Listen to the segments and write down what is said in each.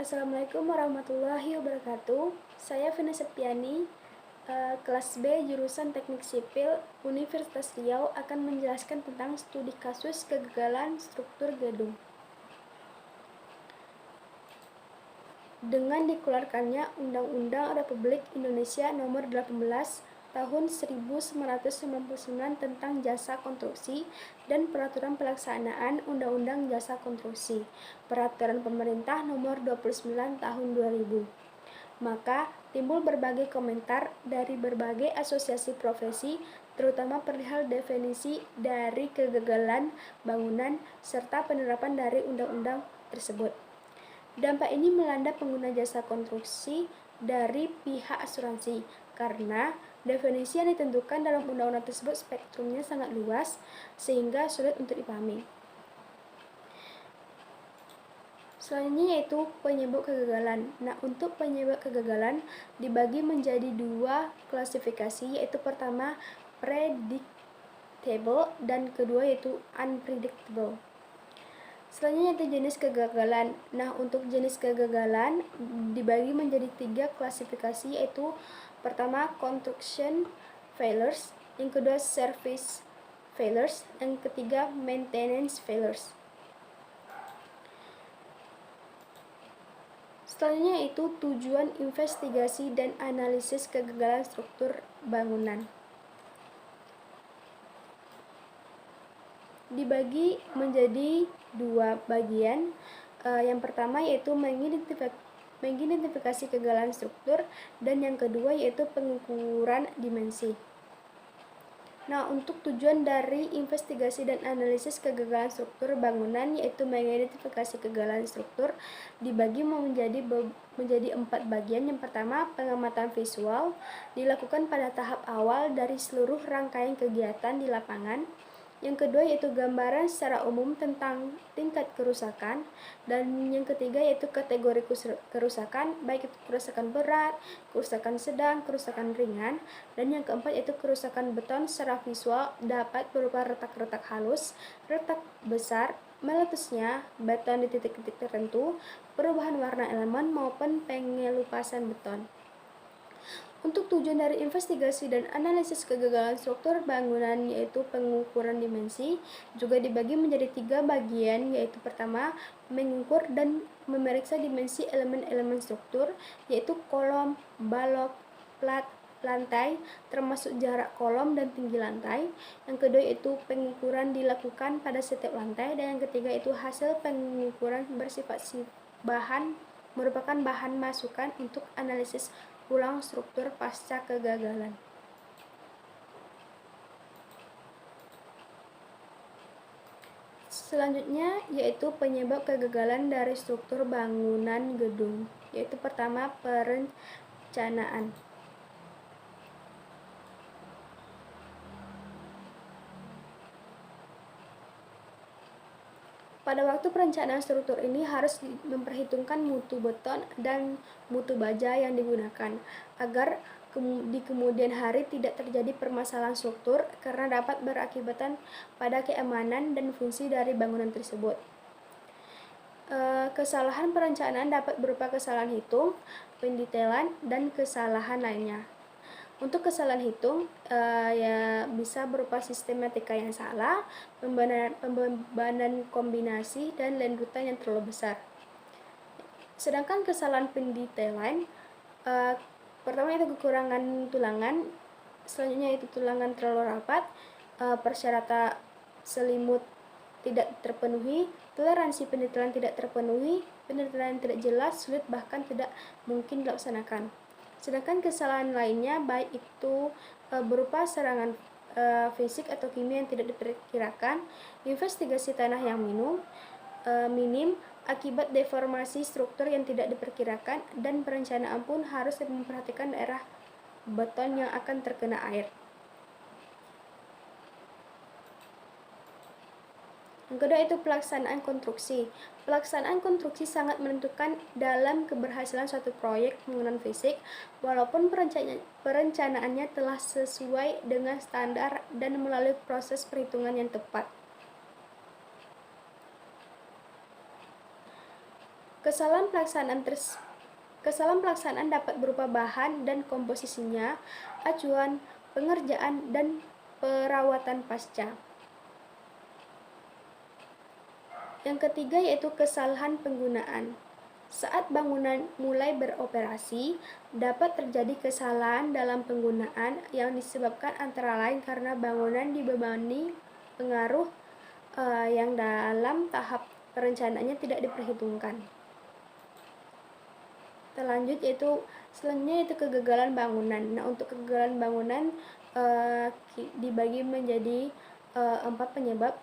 Assalamualaikum warahmatullahi wabarakatuh. Saya Vina Septiani, kelas B jurusan Teknik Sipil Universitas Riau akan menjelaskan tentang studi kasus kegagalan struktur gedung. Dengan dikeluarkannya Undang-Undang Republik Indonesia Nomor 18 Tahun 1999 tentang Jasa Konstruksi dan Peraturan Pelaksanaan Undang-Undang Jasa Konstruksi, Peraturan Pemerintah Nomor 29 Tahun 2000. Maka timbul berbagai komentar dari berbagai asosiasi profesi, terutama perihal definisi dari kegagalan bangunan serta penerapan dari undang-undang tersebut. Dampak ini melanda pengguna jasa konstruksi dari pihak asuransi, karena definisi yang ditentukan dalam undang-undang tersebut spektrumnya sangat luas, sehingga sulit untuk dipahami. Selanjutnya yaitu penyebab kegagalan. Nah, untuk penyebab kegagalan dibagi menjadi dua klasifikasi, yaitu pertama predictable dan kedua yaitu unpredictable. Selanjutnya yaitu jenis kegagalan. Nah, untuk jenis kegagalan dibagi menjadi tiga klasifikasi, yaitu pertama construction failures, yang kedua service failures, yang ketiga maintenance failures. Selanjutnya yaitu tujuan investigasi dan analisis kegagalan struktur bangunan. Dibagi menjadi dua bagian. Yang pertama yaitu mengidentifikasi kegagalan struktur, dan yang kedua yaitu pengukuran dimensi. Nah, untuk tujuan dari investigasi dan analisis kegagalan struktur bangunan yaitu mengidentifikasi kegagalan struktur dibagi menjadi 4 bagian. Yang pertama, pengamatan visual dilakukan pada tahap awal dari seluruh rangkaian kegiatan di lapangan. Yang kedua yaitu gambaran secara umum tentang tingkat kerusakan, dan yang ketiga yaitu kategori kerusakan, baik itu kerusakan berat, kerusakan sedang, kerusakan ringan, dan yang keempat yaitu kerusakan beton secara visual dapat berupa retak-retak halus, retak besar, meletusnya beton di titik-titik tertentu, perubahan warna elemen maupun pengelupasan beton. Untuk tujuan dari investigasi dan analisis kegagalan struktur bangunan yaitu pengukuran dimensi juga dibagi menjadi 3 bagian, yaitu pertama, mengukur dan memeriksa dimensi elemen-elemen struktur yaitu kolom, balok, plat, lantai termasuk jarak kolom dan tinggi lantai. Yang kedua yaitu pengukuran dilakukan pada setiap lantai, dan yang ketiga itu hasil pengukuran bersifat merupakan bahan masukan untuk analisis ulang struktur pasca kegagalan. Selanjutnya yaitu penyebab kegagalan dari struktur bangunan gedung, yaitu pertama, perencanaan. Pada waktu perencanaan struktur ini harus memperhitungkan mutu beton dan mutu baja yang digunakan, agar di kemudian hari tidak terjadi permasalahan struktur karena dapat berakibatkan pada keamanan dan fungsi dari bangunan tersebut. Kesalahan perencanaan dapat berupa kesalahan hitung, pendetailan, dan kesalahan lainnya. Untuk kesalahan hitung ya bisa berupa sistematika yang salah, pembebanan kombinasi, dan lanjutan yang terlalu besar. Sedangkan kesalahan pendetailan pertama itu kekurangan tulangan, selanjutnya itu tulangan terlalu rapat, persyaratan selimut tidak terpenuhi, toleransi pendetailan tidak terpenuhi, pendetailan tidak jelas, sulit bahkan tidak mungkin dilaksanakan. Sedangkan kesalahan lainnya baik itu berupa serangan fisik atau kimia yang tidak diperkirakan, investigasi tanah yang minim akibat deformasi struktur yang tidak diperkirakan, dan perencanaan pun harus memperhatikan daerah beton yang akan terkena air. Yang kedua itu pelaksanaan konstruksi. Pelaksanaan konstruksi sangat menentukan dalam keberhasilan suatu proyek bangunan fisik, walaupun perencanaannya telah sesuai dengan standar dan melalui proses perhitungan yang tepat. Kesalahan pelaksanaan dapat berupa bahan dan komposisinya, acuan, pengerjaan, dan perawatan pasca. Yang ketiga yaitu kesalahan penggunaan. Saat bangunan mulai beroperasi, dapat terjadi kesalahan dalam penggunaan yang disebabkan antara lain karena bangunan dibebani pengaruh yang dalam tahap perencanaannya tidak diperhitungkan. Terlanjut yaitu selanjutnya yaitu kegagalan bangunan. Nah, untuk kegagalan bangunan dibagi menjadi 4 penyebab.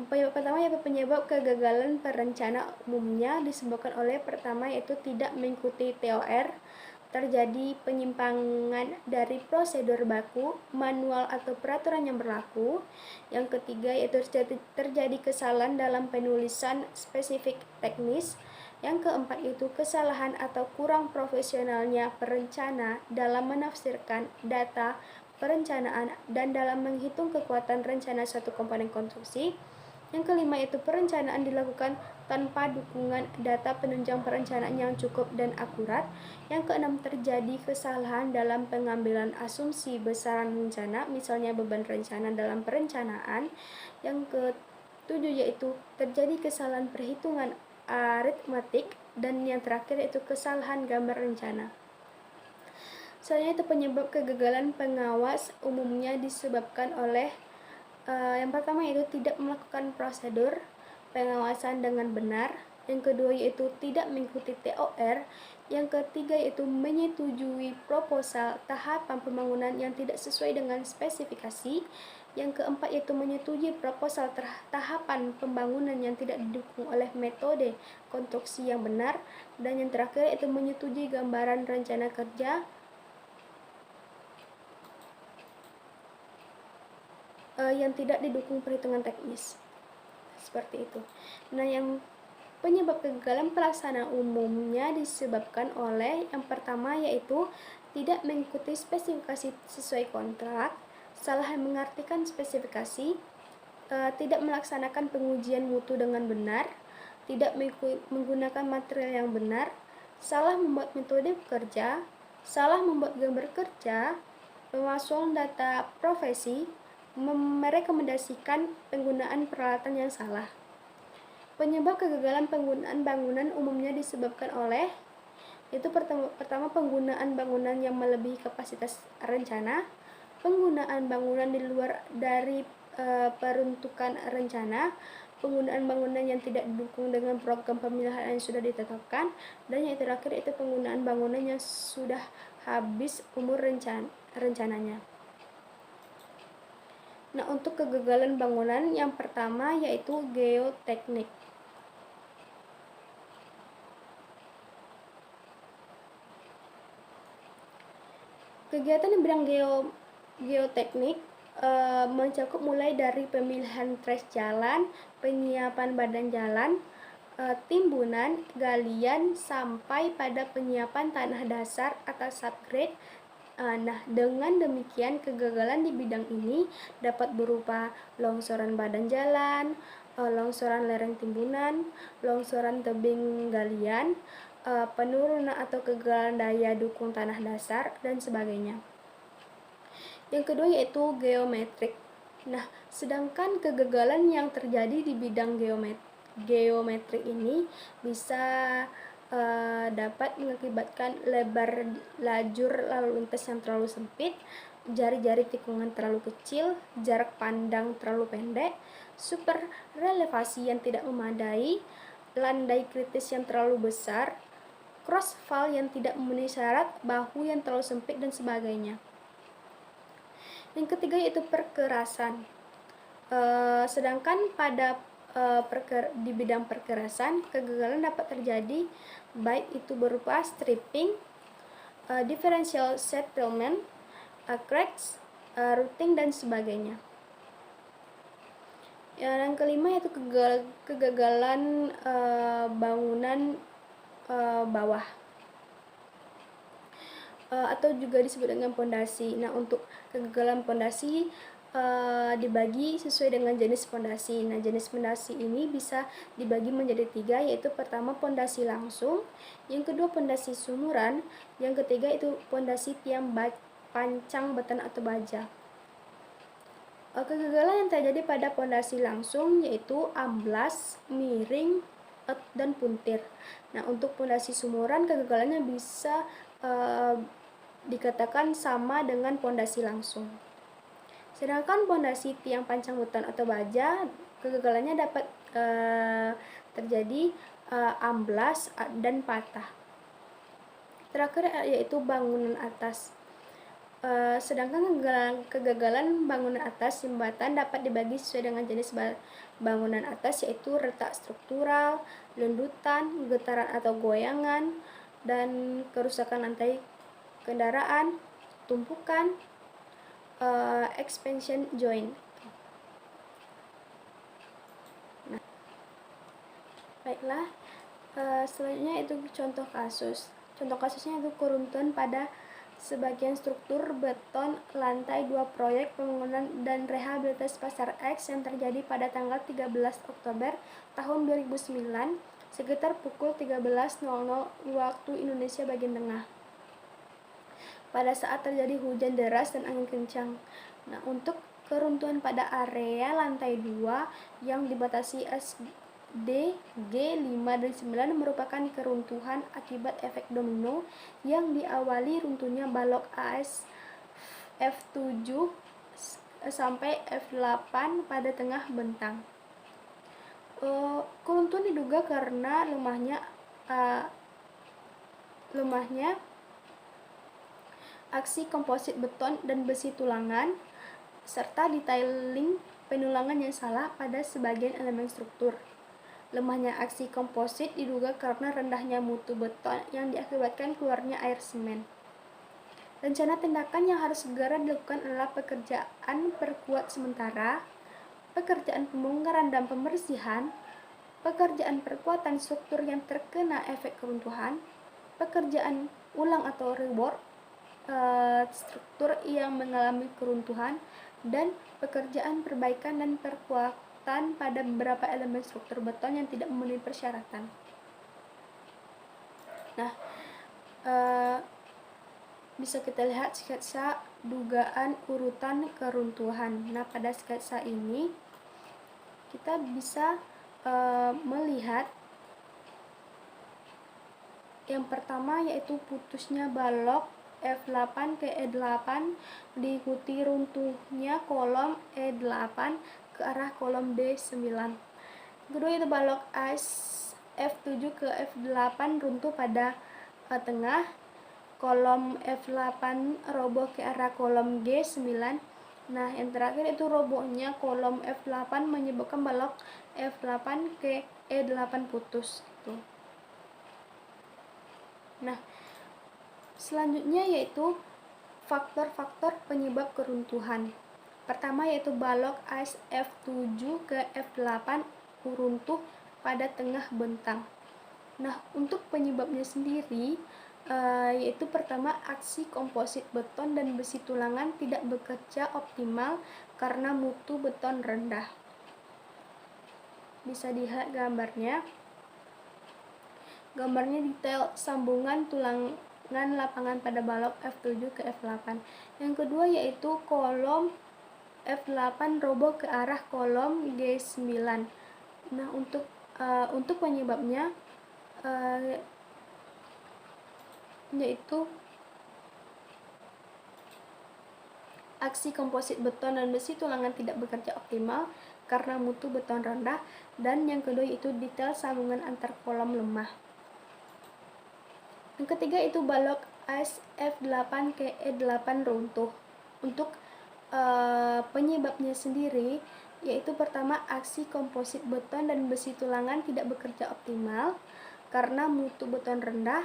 Penyebab pertama yaitu penyebab kegagalan perencana umumnya disebabkan oleh pertama yaitu tidak mengikuti TOR, terjadi penyimpangan dari prosedur baku, manual atau peraturan yang berlaku. Yang ketiga yaitu terjadi kesalahan dalam penulisan spesifik teknis. Yang keempat yaitu kesalahan atau kurang profesionalnya perencana dalam menafsirkan data perencanaan dan dalam menghitung kekuatan rencana suatu komponen konstruksi. Yang kelima yaitu perencanaan dilakukan tanpa dukungan data penunjang perencanaan yang cukup dan akurat. Yang keenam terjadi kesalahan dalam pengambilan asumsi besaran rencana, misalnya beban rencana dalam perencanaan. Yang ketujuh yaitu terjadi kesalahan perhitungan aritmatik, dan yang terakhir yaitu kesalahan gambar rencana. Selanjutnya itu penyebab kegagalan pengawas umumnya disebabkan oleh yang pertama yaitu tidak melakukan prosedur pengawasan dengan benar. Yang kedua yaitu tidak mengikuti TOR. Yang ketiga yaitu menyetujui proposal tahapan pembangunan yang tidak sesuai dengan spesifikasi. Yang keempat yaitu menyetujui proposal tahapan pembangunan yang tidak didukung oleh metode konstruksi yang benar. Dan yang terakhir yaitu menyetujui gambaran rencana kerja yang tidak didukung perhitungan teknis. Seperti itu. Nah, yang penyebab kegagalan pelaksanaan umumnya disebabkan oleh yang pertama yaitu tidak mengikuti spesifikasi sesuai kontrak, salah mengartikan spesifikasi, tidak melaksanakan pengujian mutu dengan benar, tidak menggunakan material yang benar, salah membuat metode kerja, salah membuat gambar kerja, pemalsuan data profesi, merekomendasikan penggunaan peralatan yang salah. Penyebab kegagalan penggunaan bangunan umumnya disebabkan oleh yaitu pertama penggunaan bangunan yang melebihi kapasitas rencana, penggunaan bangunan di luar dari peruntukan rencana, penggunaan bangunan yang tidak didukung dengan program pemilihan yang sudah ditetapkan, dan yang terakhir itu penggunaan bangunan yang sudah habis umur rencananya. Nah, untuk kegagalan bangunan yang pertama yaitu geoteknik. Kegiatan di bidang geoteknik mencakup mulai dari pemilihan trace jalan, penyiapan badan jalan, timbunan, galian, sampai pada penyiapan tanah dasar atau subgrade. Nah, dengan demikian kegagalan di bidang ini dapat berupa longsoran badan jalan, longsoran lereng timbunan, longsoran tebing galian, penurunan atau kegagalan daya dukung tanah dasar, dan sebagainya. Yang kedua yaitu geometrik. Nah, sedangkan kegagalan yang terjadi di bidang geometrik ini bisa dapat mengakibatkan lebar lajur lalu lintas yang terlalu sempit, jari-jari tikungan terlalu kecil, jarak pandang terlalu pendek, super relevasi yang tidak memadai, landai kritis yang terlalu besar, crossfall yang tidak memenuhi syarat, bahu yang terlalu sempit, dan sebagainya. Yang ketiga yaitu perkerasan. Sedangkan pada di bidang perkerasan, kegagalan dapat terjadi baik itu berupa stripping, differential settlement, cracks, routing, dan sebagainya. Yang kelima yaitu kegagalan bangunan bawah atau juga disebut dengan pondasi. Nah, untuk kegagalan pondasi dibagi sesuai dengan jenis pondasi. Nah, jenis pondasi ini bisa dibagi menjadi 3, yaitu pertama pondasi langsung, yang kedua pondasi sumuran, yang ketiga itu pondasi tiang pancang beton atau baja. Kegagalan yang terjadi pada pondasi langsung yaitu amblas, miring, dan puntir. Nah, untuk pondasi sumuran kegagalannya bisa dikatakan sama dengan pondasi langsung. Sedangkan pondasi tiang pancang beton atau baja kegagalannya dapat terjadi amblas dan patah. Terakhir yaitu bangunan atas. Sedangkan kegagalan bangunan atas jembatan dapat dibagi sesuai dengan jenis bangunan atas, yaitu retak struktural, lendutan, getaran atau goyangan, dan kerusakan lantai kendaraan, tumpukan, expansion joint. Nah, baiklah, selanjutnya itu contoh kasus. Contoh kasusnya itu keruntuhan pada sebagian struktur beton lantai 2 proyek pembangunan dan rehabilitasi Pasar X yang terjadi pada tanggal 13 Oktober tahun 2009 sekitar pukul 13.00 waktu Indonesia bagian tengah. Pada saat terjadi hujan deras dan angin kencang. Nah, untuk keruntuhan pada area lantai 2 yang dibatasi SD, G, 5, dan 9 merupakan keruntuhan akibat efek domino yang diawali runtuhnya balok AS F7 sampai F8 pada tengah bentang. Keruntuhan diduga karena lemahnya aksi komposit beton dan besi tulangan, serta detailing penulangan yang salah pada sebagian elemen struktur. Lemahnya aksi komposit diduga karena rendahnya mutu beton yang diakibatkan keluarnya air semen. Rencana tindakan yang harus segera dilakukan adalah pekerjaan perkuat sementara, pekerjaan pembongkaran dan pembersihan, pekerjaan perkuatan struktur yang terkena efek keruntuhan, pekerjaan ulang atau rework struktur yang mengalami keruntuhan, dan pekerjaan perbaikan dan perkuatan pada beberapa elemen struktur beton yang tidak memenuhi persyaratan. Nah, bisa kita lihat sketsa dugaan urutan keruntuhan. Nah, pada sketsa ini kita bisa melihat yang pertama yaitu putusnya balok F8 ke E8 diikuti runtuhnya kolom E8 ke arah kolom D9. Kedua itu balok AS F7 ke F8 runtuh pada tengah, kolom F8 roboh ke arah kolom G9. Nah, yang terakhir itu robohnya kolom F8 menyebabkan balok F8 ke E8 putus. Nah, selanjutnya yaitu faktor-faktor penyebab keruntuhan. Pertama yaitu balok AS F7 ke F8 runtuh pada tengah bentang. Nah, untuk penyebabnya sendiri yaitu pertama aksi komposit beton dan besi tulangan tidak bekerja optimal karena mutu beton rendah. Bisa dilihat gambarnya. Gambarnya detail sambungan tulangan lapangan pada balok F7 ke F8. Yang kedua yaitu kolom F8 roboh ke arah kolom G9. Nah, untuk penyebabnya yaitu aksi komposit beton dan besi tulangan tidak bekerja optimal karena mutu beton rendah, dan yang kedua yaitu detail sambungan antar kolom lemah. Yang ketiga itu balok AS F8 ke E8 runtuh. Untuk penyebabnya sendiri yaitu pertama aksi komposit beton dan besi tulangan tidak bekerja optimal karena mutu beton rendah.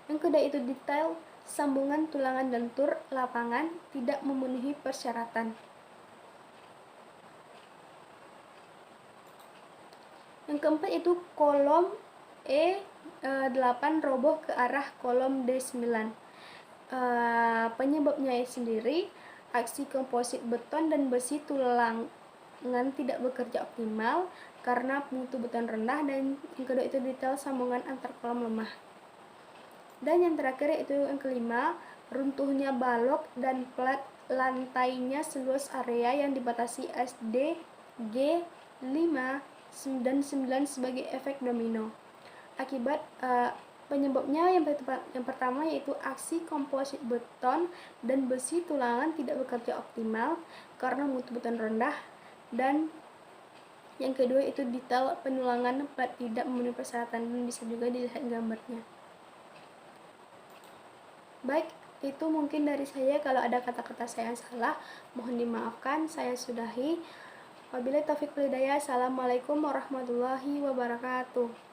Yang kedua itu detail sambungan tulangan dan tur lapangan tidak memenuhi persyaratan. Yang keempat itu kolom E8 roboh ke arah kolom D9. Penyebabnya sendiri aksi komposit beton dan besi tulangan tidak bekerja optimal karena mutu beton rendah, dan yang kedua itu detail sambungan antar kolom lemah. Dan yang terakhir yaitu yang kelima, runtuhnya balok dan plat lantainya seluas area yang dibatasi SD, G, 5, dan 9 sebagai efek domino. Akibat penyebabnya yang pertama yaitu aksi komposit beton dan besi tulangan tidak bekerja optimal karena mutu beton rendah, dan yang kedua itu detail penulangan plat tidak memenuhi persyaratan, dan bisa juga dilihat gambarnya. Baik, itu mungkin dari saya. Kalau ada kata-kata saya yang salah, mohon dimaafkan. Saya sudahi. Wabillahi taufiq wal hidayah. Assalamualaikum warahmatullahi wabarakatuh.